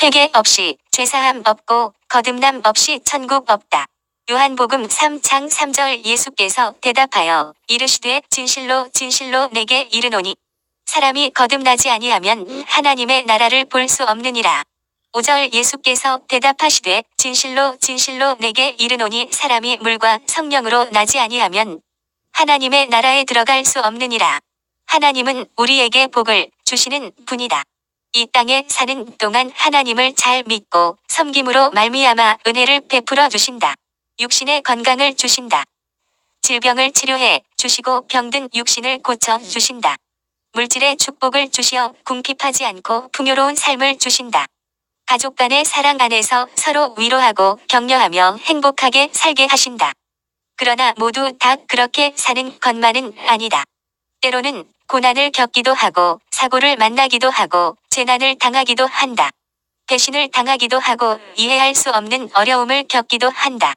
회개 없이 죄사함 없고 거듭남 없이 천국 없다. 요한복음 3장 3절 예수께서 대답하여 이르시되 진실로 진실로 내게 이르노니 사람이 거듭나지 아니하면 하나님의 나라를 볼 수 없느니라. 5절 예수께서 대답하시되 진실로 진실로 내게 이르노니 사람이 물과 성령으로 나지 아니하면 하나님의 나라에 들어갈 수 없느니라. 하나님은 우리에게 복을 주시는 분이다. 이 땅에 사는 동안 하나님을 잘 믿고 섬김으로 말미암아 은혜를 베풀어 주신다. 육신의 건강을 주신다. 질병을 치료해 주시고 병든 육신을 고쳐 주신다. 물질의 축복을 주시어 궁핍하지 않고 풍요로운 삶을 주신다. 가족 간의 사랑 안에서 서로 위로하고 격려하며 행복하게 살게 하신다. 그러나 모두 다 그렇게 사는 것만은 아니다. 때로는 고난을 겪기도 하고 사고를 만나기도 하고 재난을 당하기도 한다. 배신을 당하기도 하고 이해할 수 없는 어려움을 겪기도 한다.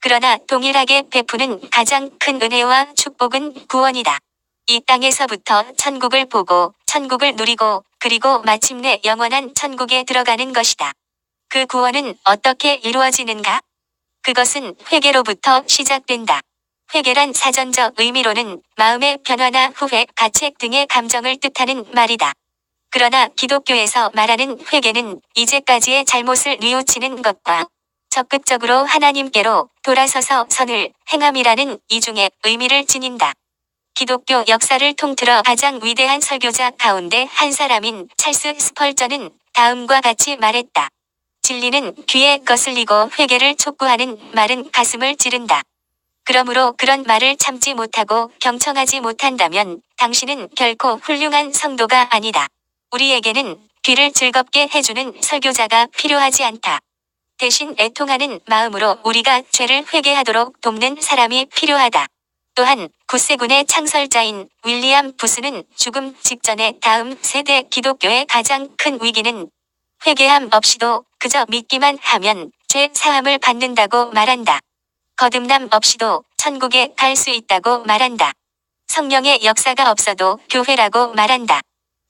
그러나 동일하게 베푸는 가장 큰 은혜와 축복은 구원이다. 이 땅에서부터 천국을 보고 천국을 누리고 그리고 마침내 영원한 천국에 들어가는 것이다. 그 구원은 어떻게 이루어지는가? 그것은 회개로부터 시작된다. 회개란 사전적 의미로는 마음의 변화나 후회, 가책 등의 감정을 뜻하는 말이다. 그러나 기독교에서 말하는 회개는 이제까지의 잘못을 뉘우치는 것과 적극적으로 하나님께로 돌아서서 선을 행함이라는 이중의 의미를 지닌다. 기독교 역사를 통틀어 가장 위대한 설교자 가운데 한 사람인 찰스 스펄전은 다음과 같이 말했다. 진리는 귀에 거슬리고 회개를 촉구하는 말은 가슴을 찌른다. 그러므로 그런 말을 참지 못하고 경청하지 못한다면 당신은 결코 훌륭한 성도가 아니다. 우리에게는 귀를 즐겁게 해주는 설교자가 필요하지 않다. 대신 애통하는 마음으로 우리가 죄를 회개하도록 돕는 사람이 필요하다. 또한 구세군의 창설자인 윌리엄 부스는 죽음 직전에 다음 세대 기독교의 가장 큰 위기는 회개함 없이도 그저 믿기만 하면 죄 사함을 받는다고 말한다. 거듭남 없이도 천국에 갈 수 있다고 말한다. 성령의 역사가 없어도 교회라고 말한다.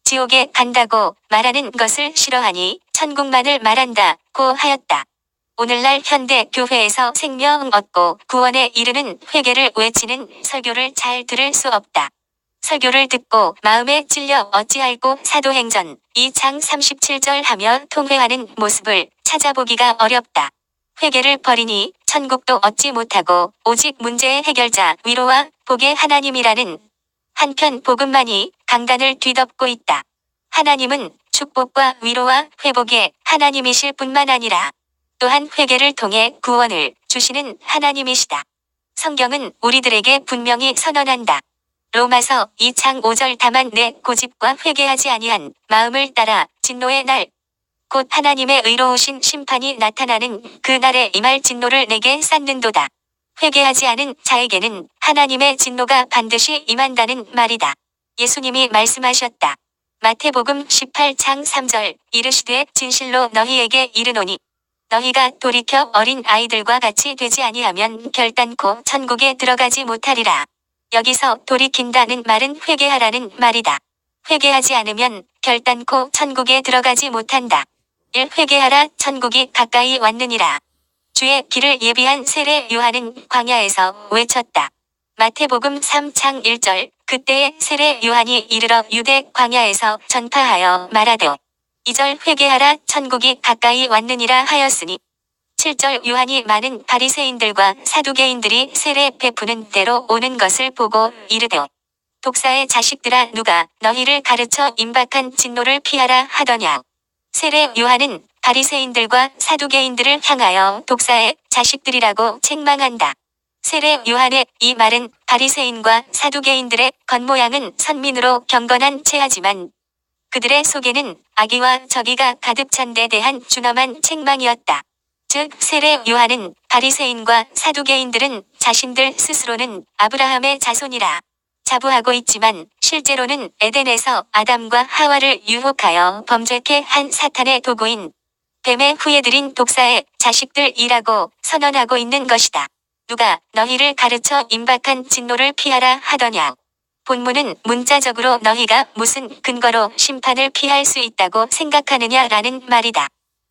지옥에 간다고 말하는 것을 싫어하니 천국만을 말한다고 하였다. 오늘날 현대 교회에서 생명 얻고 구원에 이르는 회개를 외치는 설교를 잘 들을 수 없다. 설교를 듣고 마음에 찔려 어찌할꼬 사도행전 2장 37절 하며 통회하는 모습을 찾아보기가 어렵다. 회개를 버리니 천국도 얻지 못하고 오직 문제의 해결자 위로와 복의 하나님이라는 한편 복음만이 강단을 뒤덮고 있다. 하나님은 축복과 위로와 회복의 하나님이실 뿐만 아니라 또한 회개를 통해 구원을 주시는 하나님이시다. 성경은 우리들에게 분명히 선언한다. 로마서 2장 5절 다만 내 고집과 회개하지 아니한 마음을 따라 진노의 날 곧 하나님의 의로우신 심판이 나타나는 그 날에 임할 진노를 내게 쌓는도다. 회개하지 않은 자에게는 하나님의 진노가 반드시 임한다는 말이다. 예수님이 말씀하셨다. 마태복음 18장 3절 이르시되 진실로 너희에게 이르노니 너희가 돌이켜 어린 아이들과 같이 되지 아니하면 결단코 천국에 들어가지 못하리라. 여기서 돌이킨다는 말은 회개하라는 말이다. 회개하지 않으면 결단코 천국에 들어가지 못한다. 1. 회개하라 천국이 가까이 왔느니라. 주의 길을 예비한 세례 요한은 광야에서 외쳤다. 마태복음 3장 1절 그때에 세례 요한이 이르러 유대 광야에서 전파하여 말하되 2절 회개하라 천국이 가까이 왔느니라 하였으니 7절 요한이 많은 바리새인들과 사두개인들이 세례 베푸는 대로 오는 것을 보고 이르되 독사의 자식들아 누가 너희를 가르쳐 임박한 진노를 피하라 하더냐. 세례 요한은 바리새인들과 사두개인들을 향하여 독사의 자식들이라고 책망한다. 세례 요한의 이 말은 바리새인과 사두개인들의 겉모양은 선민으로 경건한 체하지만 그들의 속에는 악의와 저기가 가득 찬 데 대한 준엄한 책망이었다. 즉 세례 요한은 바리새인과 사두개인들은 자신들 스스로는 아브라함의 자손이라 자부하고 있지만 실제로는 에덴에서 아담과 하와를 유혹하여 범죄케 한 사탄의 도구인 뱀의 후예들인 독사의 자식들이라고 선언하고 있는 것이다. 누가 너희를 가르쳐 임박한 진노를 피하라 하더냐. 본문은 문자적으로 너희가 무슨 근거로 심판을 피할 수 있다고 생각하느냐라는 말이다.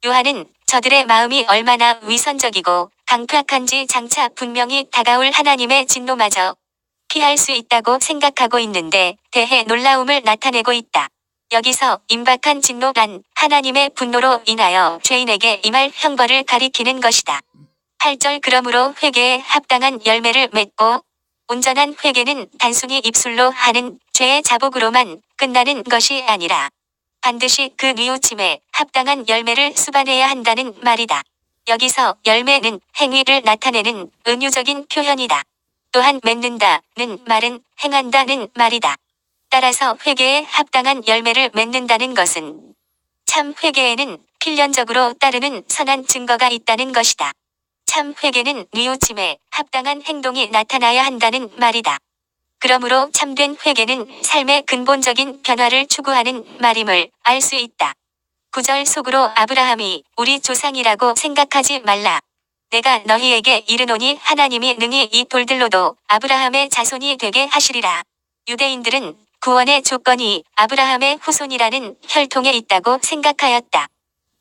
요한은 저들의 마음이 얼마나 위선적이고 강팍한지 장차 분명히 다가올 하나님의 진노마저 피할 수 있다고 생각하고 있는데 대해 놀라움을 나타내고 있다. 여기서 임박한 진노란 하나님의 분노로 인하여 죄인에게 임할 형벌을 가리키는 것이다. 8절 그러므로 회개에 합당한 열매를 맺고 온전한 회개는 단순히 입술로 하는 죄의 자복으로만 끝나는 것이 아니라 반드시 그 뉘우침에 합당한 열매를 수반해야 한다는 말이다. 여기서 열매는 행위를 나타내는 은유적인 표현이다. 또한 맺는다는 말은 행한다는 말이다. 따라서 회개에 합당한 열매를 맺는다는 것은 참 회개에는 필연적으로 따르는 선한 증거가 있다는 것이다. 참 회개는 뉘우침에 합당한 행동이 나타나야 한다는 말이다. 그러므로 참된 회개는 삶의 근본적인 변화를 추구하는 말임을 알 수 있다. 9절 속으로 아브라함이 우리 조상이라고 생각하지 말라. 내가 너희에게 이르노니 하나님이 능히 이 돌들로도 아브라함의 자손이 되게 하시리라. 유대인들은 구원의 조건이 아브라함의 후손이라는 혈통에 있다고 생각하였다.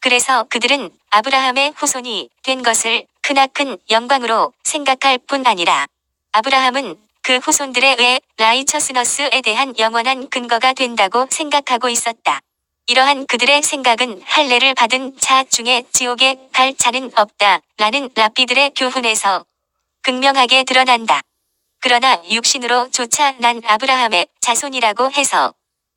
그래서 그들은 아브라함의 후손이 된 것을 크나큰 영광으로 생각할 뿐 아니라 아브라함은 그 후손들에 의해 라이처스너스에 대한 영원한 근거가 된다고 생각하고 있었다. 이러한 그들의 생각은 할례를 받은 자 중에 지옥에 갈 자는 없다 라는 랍비들의 교훈에서 극명하게 드러난다. 그러나 육신으로 조차 난 아브라함의 자손이라고 해서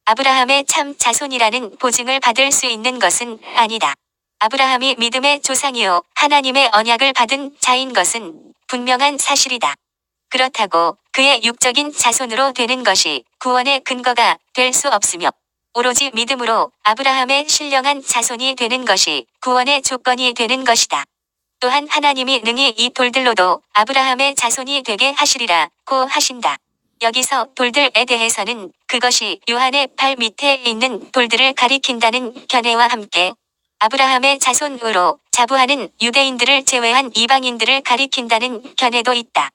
아브라함의 참 자손이라는 보증을 받을 수 있는 것은 아니다. 아브라함이 믿음의 조상이요 하나님의 언약을 받은 자인 것은 분명한 사실이다. 그렇다고 그의 육적인 자손으로 되는 것이 구원의 근거가 될 수 없으며 오로지 믿음으로 아브라함의 신령한 자손이 되는 것이 구원의 조건이 되는 것이다. 또한 하나님이 능히 이 돌들로도 아브라함의 자손이 되게 하시리라고 하신다. 여기서 돌들에 대해서는 그것이 요한의 발 밑에 있는 돌들을 가리킨다는 견해와 함께 아브라함의 자손으로 자부하는 유대인들을 제외한 이방인들을 가리킨다는 견해도 있다.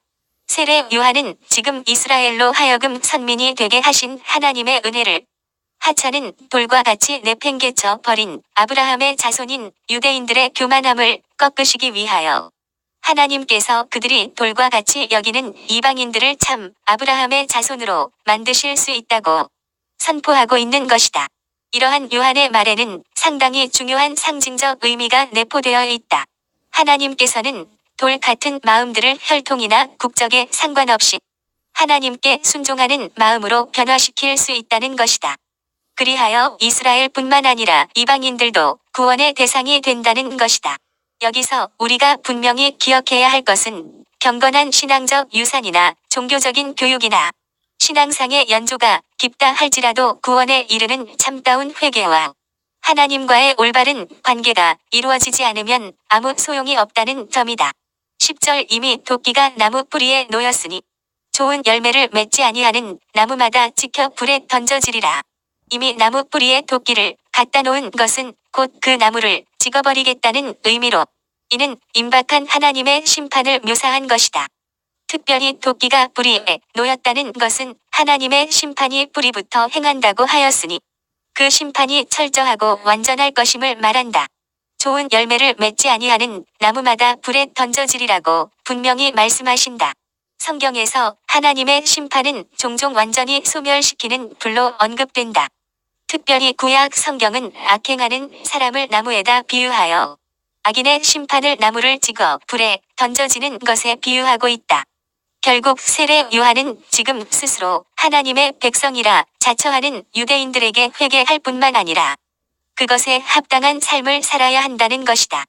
세례 요한은 지금 이스라엘로 하여금 선민이 되게 하신 하나님의 은혜를 하찮은 돌과 같이 내팽개쳐 버린 아브라함의 자손인 유대인들의 교만함을 꺾으시기 위하여 하나님께서 그들이 돌과 같이 여기는 이방인들을 참 아브라함의 자손으로 만드실 수 있다고 선포하고 있는 것이다. 이러한 요한의 말에는 상당히 중요한 상징적 의미가 내포되어 있다. 하나님께서는 돌 같은 마음들을 혈통이나 국적에 상관없이 하나님께 순종하는 마음으로 변화시킬 수 있다는 것이다. 그리하여 이스라엘뿐만 아니라 이방인들도 구원의 대상이 된다는 것이다. 여기서 우리가 분명히 기억해야 할 것은 경건한 신앙적 유산이나 종교적인 교육이나 신앙상의 연조가 깊다 할지라도 구원에 이르는 참다운 회개와 하나님과의 올바른 관계가 이루어지지 않으면 아무 소용이 없다는 점이다. 10절 이미 도끼가 나무 뿌리에 놓였으니 좋은 열매를 맺지 아니하는 나무마다 지켜 불에 던져지리라. 이미 나무 뿌리에 도끼를 갖다 놓은 것은 곧 그 나무를 찍어버리겠다는 의미로 이는 임박한 하나님의 심판을 묘사한 것이다. 특별히 도끼가 뿌리에 놓였다는 것은 하나님의 심판이 뿌리부터 행한다고 하였으니 그 심판이 철저하고 완전할 것임을 말한다. 좋은 열매를 맺지 아니하는 나무마다 불에 던져지리라고 분명히 말씀하신다. 성경에서 하나님의 심판은 종종 완전히 소멸시키는 불로 언급된다. 특별히 구약 성경은 악행하는 사람을 나무에다 비유하여 악인의 심판을 나무를 찍어 불에 던져지는 것에 비유하고 있다. 결국 세례 요한은 지금 스스로 하나님의 백성이라 자처하는 유대인들에게 회개할 뿐만 아니라 그것에 합당한 삶을 살아야 한다는 것이다.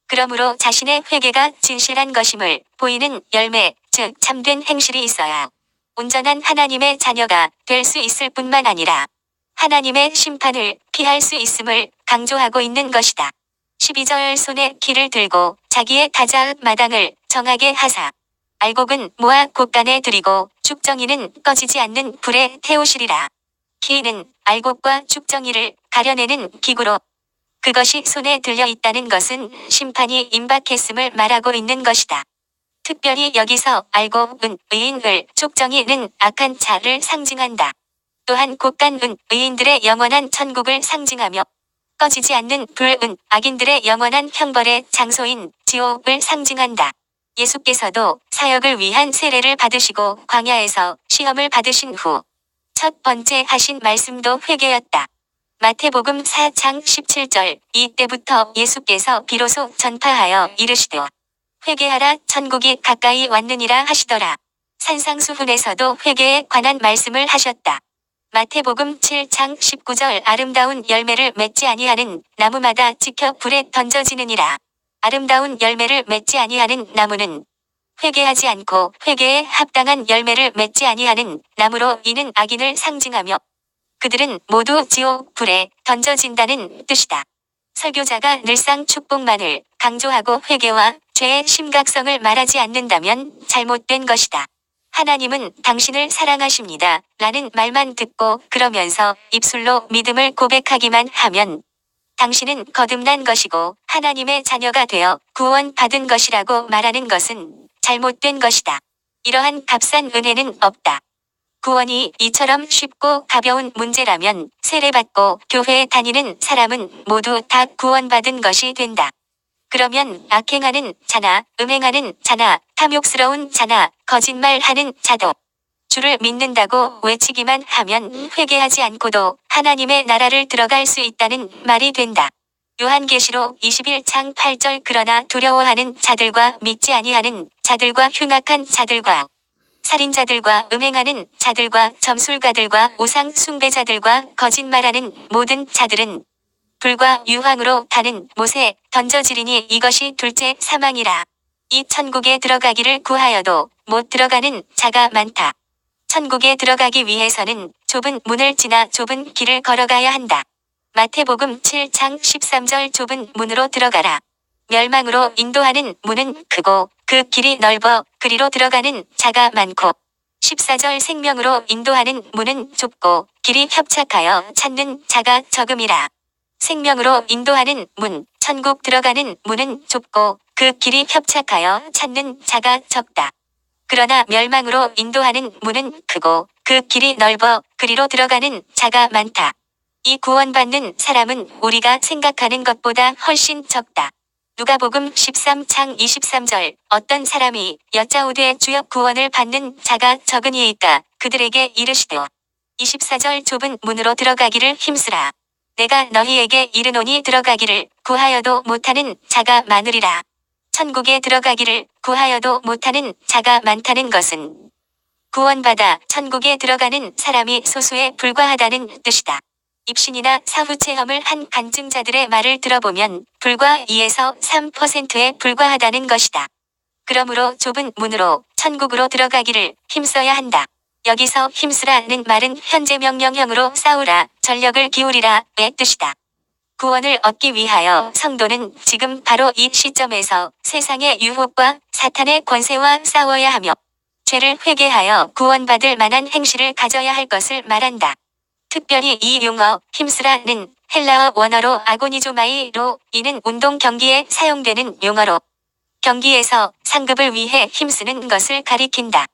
그러므로 자신의 회개가 진실한 것임을 보이는 열매, 즉 참된 행실이 있어야 온전한 하나님의 자녀가 될 수 있을 뿐만 아니라 하나님의 심판을 피할 수 있음을 강조하고 있는 것이다. 12절 손에 키를 들고 자기의 다자읍 마당을 정하게 하사 알곡은 모아 곳간에 들이고 죽정이는 꺼지지 않는 불에 태우시리라. 키는 알곡과 죽정이를 가려내는 기구로 그것이 손에 들려 있다는 것은 심판이 임박했음을 말하고 있는 것이다. 특별히 여기서 알곡은 의인을, 죽정이는 악한 자를 상징한다. 또한 곳간은 의인들의 영원한 천국을 상징하며 꺼지지 않는 불은 악인들의 영원한 형벌의 장소인 지옥을 상징한다. 예수께서도 사역을 위한 세례를 받으시고 광야에서 시험을 받으신 후 첫 번째 하신 말씀도 회개였다. 마태복음 4장 17절 이때부터 예수께서 비로소 전파하여 이르시되 회개하라 천국이 가까이 왔느니라 하시더라. 산상수훈에서도 회개에 관한 말씀을 하셨다. 마태복음 7장 19절 아름다운 열매를 맺지 아니하는 나무마다 찍혀 불에 던져지느니라. 아름다운 열매를 맺지 아니하는 나무는 회개하지 않고 회개에 합당한 열매를 맺지 아니하는 나무로 이는 악인을 상징하며 그들은 모두 지옥 불에 던져진다는 뜻이다. 설교자가 늘상 축복만을 강조하고 회개와 죄의 심각성을 말하지 않는다면 잘못된 것이다. 하나님은 당신을 사랑하십니다. 라는 말만 듣고 그러면서 입술로 믿음을 고백하기만 하면 당신은 거듭난 것이고 하나님의 자녀가 되어 구원받은 것이라고 말하는 것은 잘못된 것이다. 이러한 값싼 은혜는 없다. 구원이 이처럼 쉽고 가벼운 문제라면 세례받고 교회에 다니는 사람은 모두 다 구원받은 것이 된다. 그러면 악행하는 자나 음행하는 자나 탐욕스러운 자나 거짓말하는 자도 주를 믿는다고 외치기만 하면 회개하지 않고도 하나님의 나라를 들어갈 수 있다는 말이 된다. 요한계시록 21장 8절 그러나 두려워하는 자들과 믿지 아니하는 자들과 흉악한 자들과 살인자들과 음행하는 자들과 점술가들과 우상 숭배자들과 거짓말하는 모든 자들은 불과 유황으로 타는 못에 던져지리니 이것이 둘째 사망이라. 이 천국에 들어가기를 구하여도 못 들어가는 자가 많다. 천국에 들어가기 위해서는 좁은 문을 지나 좁은 길을 걸어가야 한다. 마태복음 7장 13절 좁은 문으로 들어가라. 멸망으로 인도하는 문은 크고 그 길이 넓어 그리로 들어가는 자가 많고 14절 생명으로 인도하는 문은 좁고 길이 협착하여 찾는 자가 적음이라. 생명으로 인도하는 문, 천국 들어가는 문은 좁고 그 길이 협착하여 찾는 자가 적다. 그러나 멸망으로 인도하는 문은 크고 그 길이 넓어 그리로 들어가는 자가 많다. 이 구원받는 사람은 우리가 생각하는 것보다 훨씬 적다. 누가복음 13장 23절 어떤 사람이 여짜오되 주여 구원을 받는 자가 적으니이까 그들에게 이르시되 24절 좁은 문으로 들어가기를 힘쓰라. 내가 너희에게 이르노니 들어가기를 구하여도 못하는 자가 많으리라. 천국에 들어가기를 구하여도 못하는 자가 많다는 것은 구원받아 천국에 들어가는 사람이 소수에 불과하다는 뜻이다. 입신이나 사후체험을 한 간증자들의 말을 들어보면 불과 2에서 3%에 불과하다는 것이다. 그러므로 좁은 문으로 천국으로 들어가기를 힘써야 한다. 여기서 힘쓰라는 말은 현재 명령형으로 싸우라, 전력을 기울이라의 뜻이다. 구원을 얻기 위하여 성도는 지금 바로 이 시점에서 세상의 유혹과 사탄의 권세와 싸워야 하며 죄를 회개하여 구원받을 만한 행실을 가져야 할 것을 말한다. 특별히 이 용어 힘쓰라는 헬라어 원어로 아고니조마이로 이는 운동 경기에 사용되는 용어로 경기에서 상급을 위해 힘쓰는 것을 가리킨다.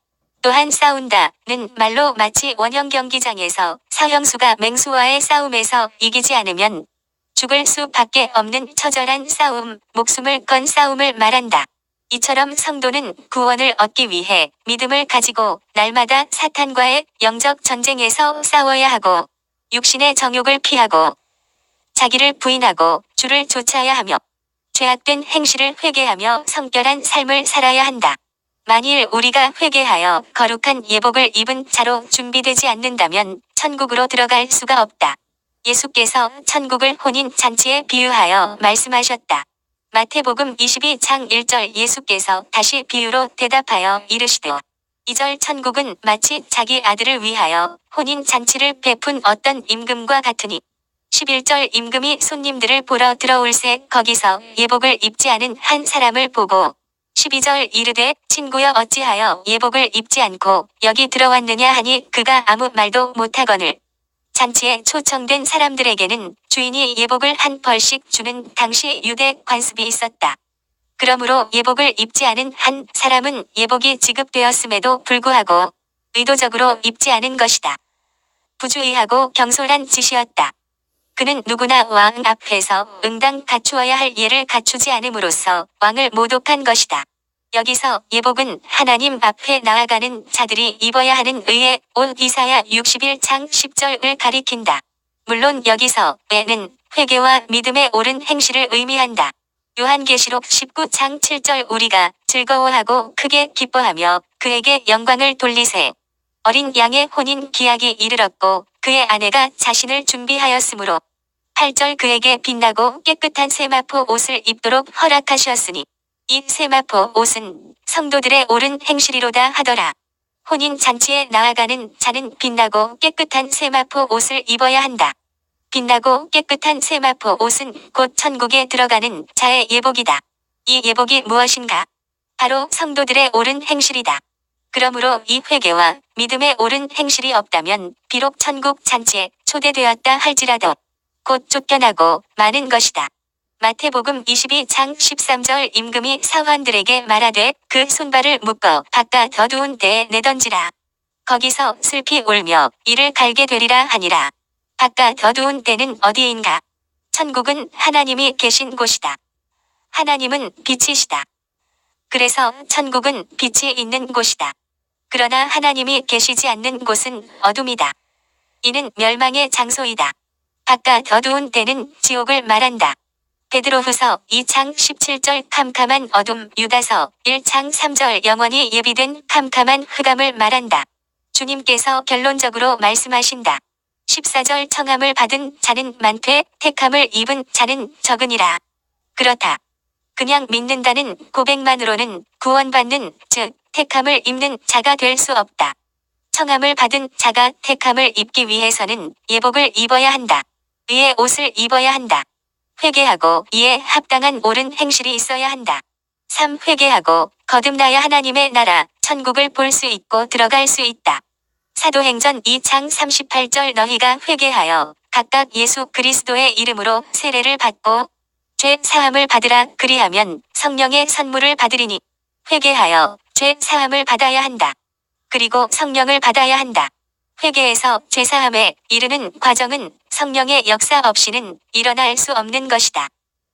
또한 싸운다는 말로 마치 원형 경기장에서 서형수가 맹수와의 싸움에서 이기지 않으면 죽을 수밖에 없는 처절한 싸움, 목숨을 건 싸움을 말한다. 이처럼 성도는 구원을 얻기 위해 믿음을 가지고 날마다 사탄과의 영적 전쟁에서 싸워야 하고 육신의 정욕을 피하고 자기를 부인하고 주를 쫓아야 하며 죄악된 행실을 회개하며 성결한 삶을 살아야 한다. 만일 우리가 회개하여 거룩한 예복을 입은 자로 준비되지 않는다면 천국으로 들어갈 수가 없다. 예수께서 천국을 혼인 잔치에 비유하여 말씀하셨다. 마태복음 22장 1절 예수께서 다시 비유로 대답하여 이르시되 2절 천국은 마치 자기 아들을 위하여 혼인 잔치를 베푼 어떤 임금과 같으니 11절 임금이 손님들을 보러 들어올새 거기서 예복을 입지 않은 한 사람을 보고 12절 이르되 친구여 어찌하여 예복을 입지 않고 여기 들어왔느냐 하니 그가 아무 말도 못하거늘 잔치에 초청된 사람들에게는 주인이 예복을 한 벌씩 주는 당시 유대 관습이 있었다. 그러므로 예복을 입지 않은 한 사람은 예복이 지급되었음에도 불구하고 의도적으로 입지 않은 것이다. 부주의하고 경솔한 짓이었다. 그는 누구나 왕 앞에서 응당 갖추어야 할 예를 갖추지 않음으로써 왕을 모독한 것이다. 여기서 예복은 하나님 앞에 나아가는 자들이 입어야 하는 의의 옷 이사야 61장 10절을 가리킨다. 물론 여기서 의는 회개와 믿음에 옳은 행실을 의미한다. 요한계시록 19장 7절 우리가 즐거워하고 크게 기뻐하며 그에게 영광을 돌리세. 어린 양의 혼인 기약이 이르렀고 그의 아내가 자신을 준비하였으므로 8절 그에게 빛나고 깨끗한 세마포 옷을 입도록 허락하셨으니 이 세마포 옷은 성도들의 옳은 행실이로다 하더라. 혼인 잔치에 나아가는 자는 빛나고 깨끗한 세마포 옷을 입어야 한다. 빛나고 깨끗한 세마포 옷은 곧 천국에 들어가는 자의 예복이다. 이 예복이 무엇인가? 바로 성도들의 옳은 행실이다. 그러므로 이 회개와 믿음의 옳은 행실이 없다면 비록 천국 잔치에 초대되었다 할지라도 곧 쫓겨나고 마는 것이다. 마태복음 22장 13절 임금이 사환들에게 말하되 그 손발을 묶어 바깥 어두운 데에 내던지라. 거기서 슬피 울며 이를 갈게 되리라 하니라. 바깥 어두운 데는 어디인가? 천국은 하나님이 계신 곳이다. 하나님은 빛이시다. 그래서 천국은 빛이 있는 곳이다. 그러나 하나님이 계시지 않는 곳은 어둠이다. 이는 멸망의 장소이다. 바깥 어두운 데는 지옥을 말한다. 베드로후서 2장 17절 캄캄한 어둠 유다서 1장 3절 영원히 예비된 캄캄한 흑암을 말한다. 주님께서 결론적으로 말씀하신다. 14절 청함을 받은 자는 많되 택함을 입은 자는 적으니라. 그렇다. 그냥 믿는다는 고백만으로는 구원받는 즉 택함을 입는 자가 될 수 없다. 청함을 받은 자가 택함을 입기 위해서는 예복을 입어야 한다. 의의 옷을 입어야 한다. 회개하고 이에 합당한 옳은 행실이 있어야 한다. 3. 회개하고 거듭나야 하나님의 나라 천국을 볼 수 있고 들어갈 수 있다. 사도행전 2장 38절 너희가 회개하여 각각 예수 그리스도의 이름으로 세례를 받고 죄 사함을 받으라 그리하면 성령의 선물을 받으리니 회개하여 죄 사함을 받아야 한다. 그리고 성령을 받아야 한다. 회개에서 죄 사함에 이르는 과정은 성령의 역사 없이는 일어날 수 없는 것이다.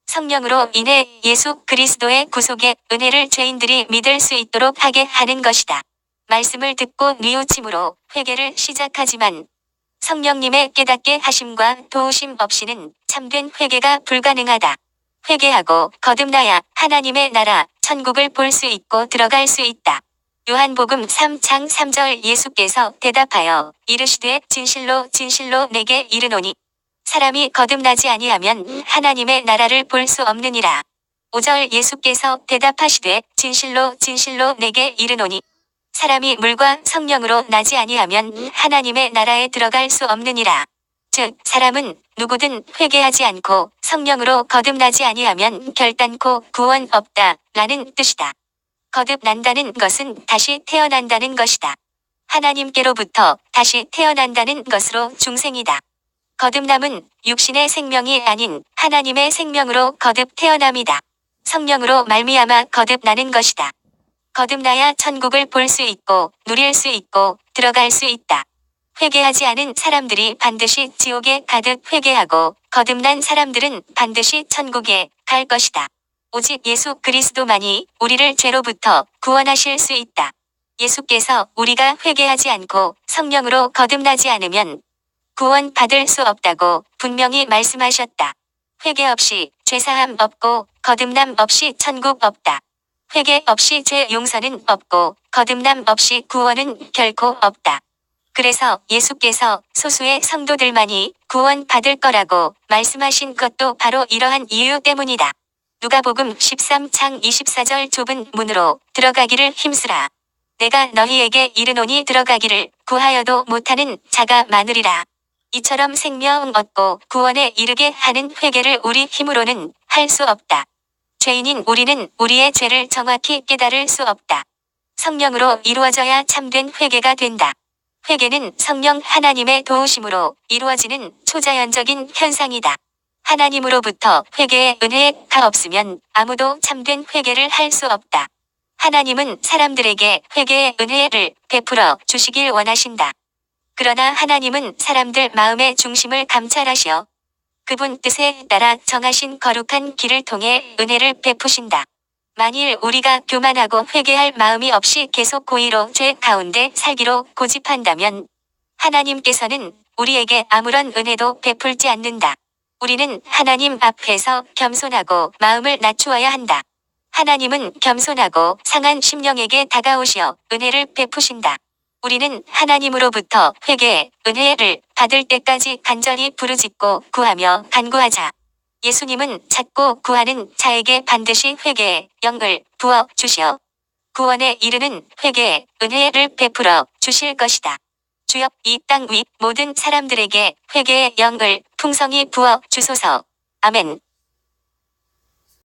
성령으로 인해 예수 그리스도의 구속의 은혜를 죄인들이 믿을 수 있도록 하게 하는 것이다. 말씀을 듣고 뉘우침으로 회개를 시작하지만 성령님의 깨닫게 하심과 도우심 없이는 참된 회개가 불가능하다. 회개하고 거듭나야 하나님의 나라 천국을 볼 수 있고 들어갈 수 있다. 요한복음 3장 3절 예수께서 대답하여 이르시되 진실로 진실로 내게 이르노니 사람이 거듭나지 아니하면 하나님의 나라를 볼 수 없느니라. 5절 예수께서 대답하시되 진실로 진실로 내게 이르노니 사람이 물과 성령으로 나지 아니하면 하나님의 나라에 들어갈 수 없느니라. 즉 사람은 누구든 회개하지 않고 성령으로 거듭나지 아니하면 결단코 구원 없다 라는 뜻이다. 거듭난다는 것은 다시 태어난다는 것이다. 하나님께로부터 다시 태어난다는 것으로 중생이다. 거듭남은 육신의 생명이 아닌 하나님의 생명으로 거듭 태어남이다. 성령으로 말미암아 거듭나는 것이다. 거듭나야 천국을 볼 수 있고 누릴 수 있고 들어갈 수 있다. 회개하지 않은 사람들이 반드시 지옥에 가득 회개하고 거듭난 사람들은 반드시 천국에 갈 것이다. 오직 예수 그리스도만이 우리를 죄로부터 구원하실 수 있다. 예수께서 우리가 회개하지 않고 성령으로 거듭나지 않으면 구원 받을 수 없다고 분명히 말씀하셨다. 회개 없이 죄사함 없고 거듭남 없이 천국 없다. 회개 없이 죄 용서는 없고 거듭남 없이 구원은 결코 없다. 그래서 예수께서 소수의 성도들만이 구원 받을 거라고 말씀하신 것도 바로 이러한 이유 때문이다. 누가복음 13장 24절 좁은 문으로 들어가기를 힘쓰라. 내가 너희에게 이르노니 들어가기를 구하여도 못하는 자가 많으리라. 이처럼 생명 얻고 구원에 이르게 하는 회개를 우리 힘으로는 할 수 없다. 죄인인 우리는 우리의 죄를 정확히 깨달을 수 없다. 성령으로 이루어져야 참된 회개가 된다. 회개는 성령 하나님의 도우심으로 이루어지는 초자연적인 현상이다. 하나님으로부터 회개의 은혜가 없으면 아무도 참된 회개를 할 수 없다. 하나님은 사람들에게 회개의 은혜를 베풀어 주시길 원하신다. 그러나 하나님은 사람들 마음의 중심을 감찰하시어 그분 뜻에 따라 정하신 거룩한 길을 통해 은혜를 베푸신다. 만일 우리가 교만하고 회개할 마음이 없이 계속 고의로 죄 가운데 살기로 고집한다면 하나님께서는 우리에게 아무런 은혜도 베풀지 않는다. 우리는 하나님 앞에서 겸손하고 마음을 낮추어야 한다. 하나님은 겸손하고 상한 심령에게 다가오시어 은혜를 베푸신다. 우리는 하나님으로부터 회개, 은혜를 받을 때까지 간절히 부르짖고 구하며 간구하자. 예수님은 찾고 구하는 자에게 반드시 회개의 영을 부어 주시어 구원에 이르는 회개의 은혜를 베풀어 주실 것이다. 주여, 이 땅 위 모든 사람들에게 회개의 영을 풍성히 부어 주소서. 아멘.